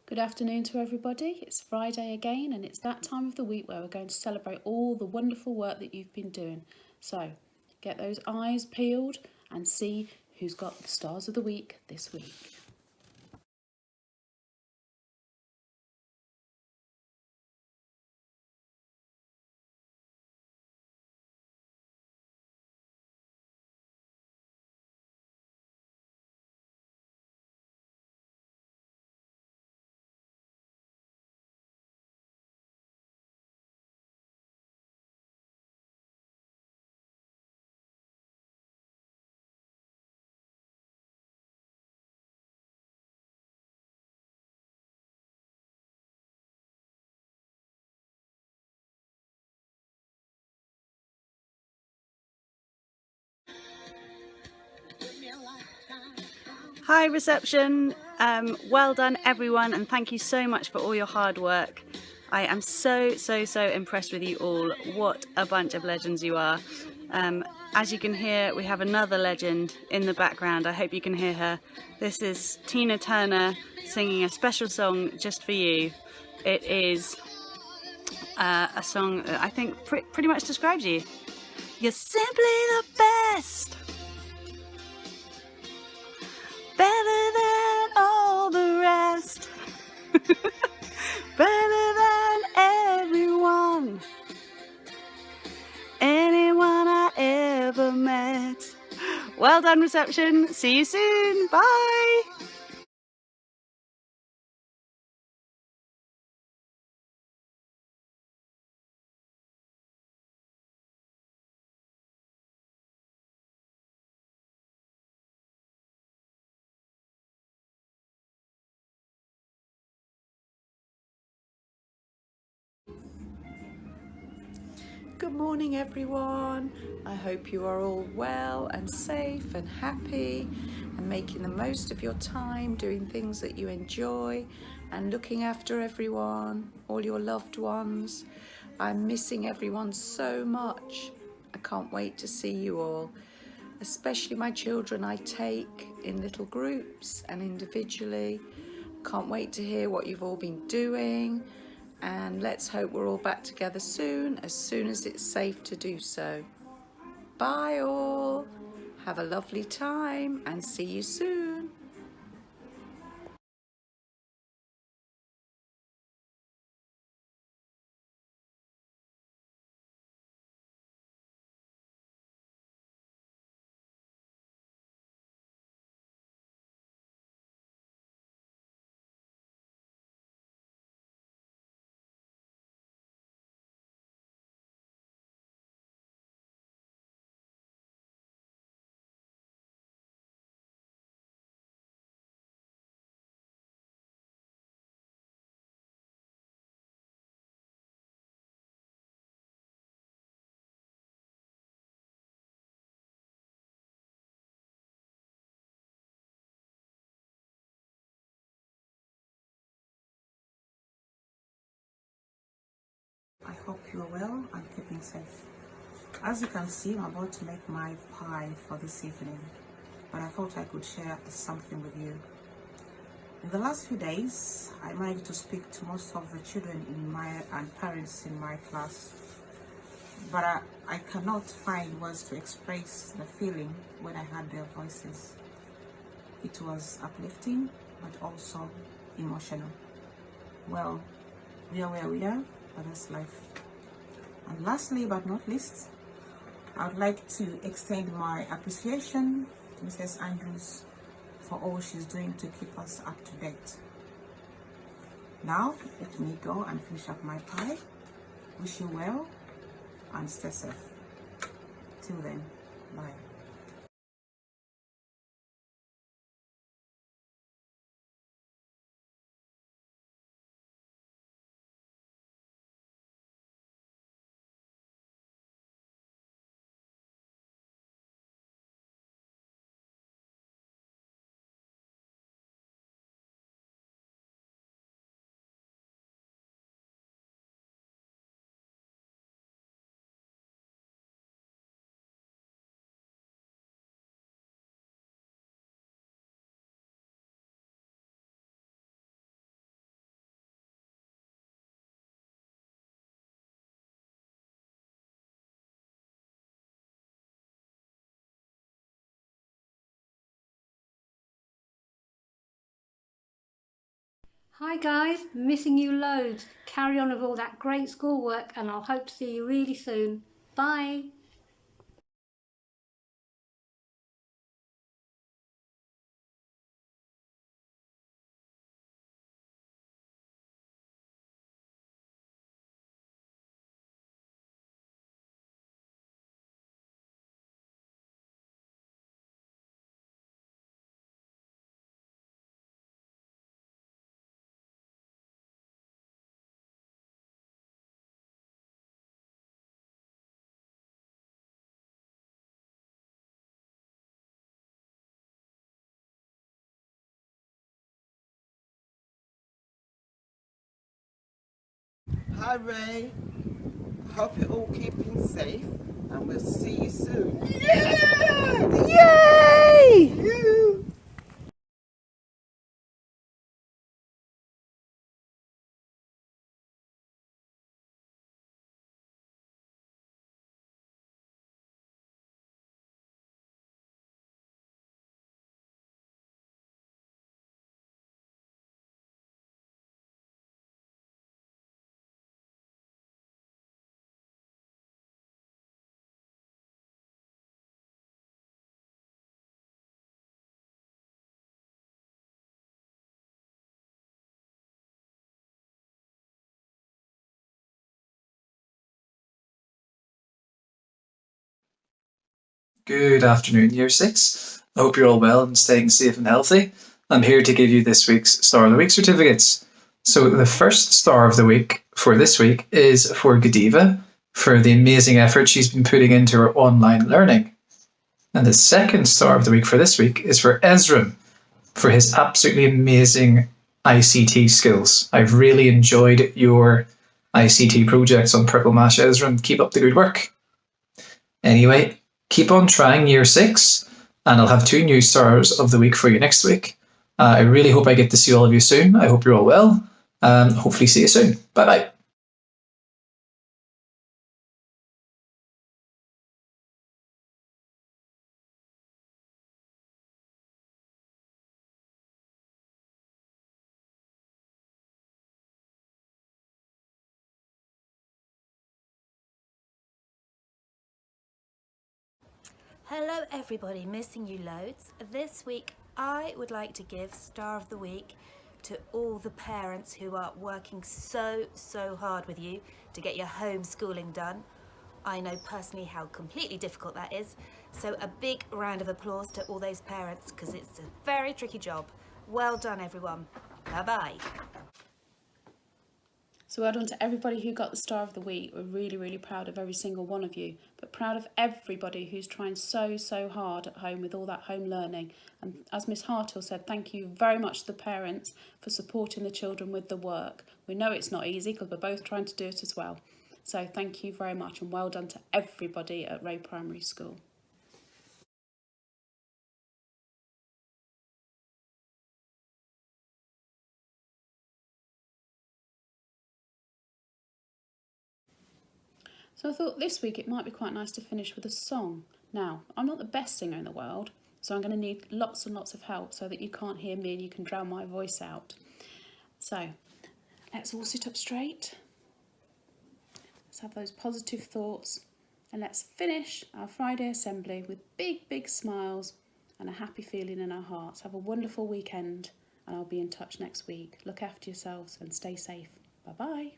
Good afternoon to everybody. It's Friday again, and it's that time of the week where we're going to celebrate all the wonderful work that you've been doing. So get those eyes peeled and see who's got the stars of the week this week. Hi reception, well done everyone, and thank you so much for all your hard work. I am so impressed with you all. What a bunch of legends you are. As you can hear, we have another legend in the background. I hope you can hear her. This is Tina Turner singing a special song just for you. It is a song that I think pretty much describes you. You're simply the best, better than all the rest, better than everyone, anyone I ever met. Well done reception, see you soon, bye. Good morning everyone. I hope you are all well and safe and happy and making the most of your time doing things that you enjoy and looking after everyone, all your loved ones. I'm missing everyone so much. I can't wait to see you all, especially my children I take in little groups and individually. Can't wait to hear what you've all been doing, and let's hope we're all back together soon as it's safe to do so. Bye all, have a lovely time and see you soon. I hope you're well and keeping safe. As you can see, I'm about to make my pie for this evening, but I thought I could share something with you. In the last few days, I managed to speak to most of the children and parents in my class, but I cannot find words to express the feeling when I heard their voices. It was uplifting, but also emotional. Well, we are where we are, but that's life. And lastly but not least, I would like to extend my appreciation to Mrs. Andrews for all she's doing to keep us up to date. Now, let me go and finish up my pie. Wish you well and stay safe. Till then, bye. Hi guys, missing you loads. Carry on with all that great schoolwork and I'll hope to see you really soon. Bye. Hi Ray, hope you're all keeping safe and we'll see you soon. Yeah! Yay! Good afternoon, Year 6. I hope you're all well and staying safe and healthy. I'm here to give you this week's Star of the Week certificates. So the first Star of the Week for this week is for Godiva for the amazing effort she's been putting into her online learning. And the second Star of the Week for this week is for Ezram for his absolutely amazing ICT skills. I've really enjoyed your ICT projects on Purple Mash, Ezram. Keep up the good work. Anyway, keep on trying Year 6, and I'll have 2 new Stars of the Week for you next week. I really hope I get to see all of you soon. I hope you're all well. Hopefully see you soon. Bye-bye. Hello everybody, missing you loads. This week I would like to give Star of the Week to all the parents who are working so hard with you to get your homeschooling done. I know personally how completely difficult that is, so a big round of applause to all those parents because it's a very tricky job. Well done everyone. Bye bye. So well done to everybody who got the Star of the Week. We're really proud of every single one of you, but proud of everybody who's trying so hard at home with all that home learning. And as Miss Hartill said, thank you very much to the parents for supporting the children with the work. We know it's not easy because we're both trying to do it as well. So thank you very much and well done to everybody at Ray Primary School. So I thought this week it might be quite nice to finish with a song. Now, I'm not the best singer in the world, so I'm going to need lots and lots of help so that you can't hear me and you can drown my voice out. So, let's all sit up straight. Let's have those positive thoughts and let's finish our Friday assembly with big smiles and a happy feeling in our hearts. Have a wonderful weekend and I'll be in touch next week. Look after yourselves and stay safe. Bye-bye.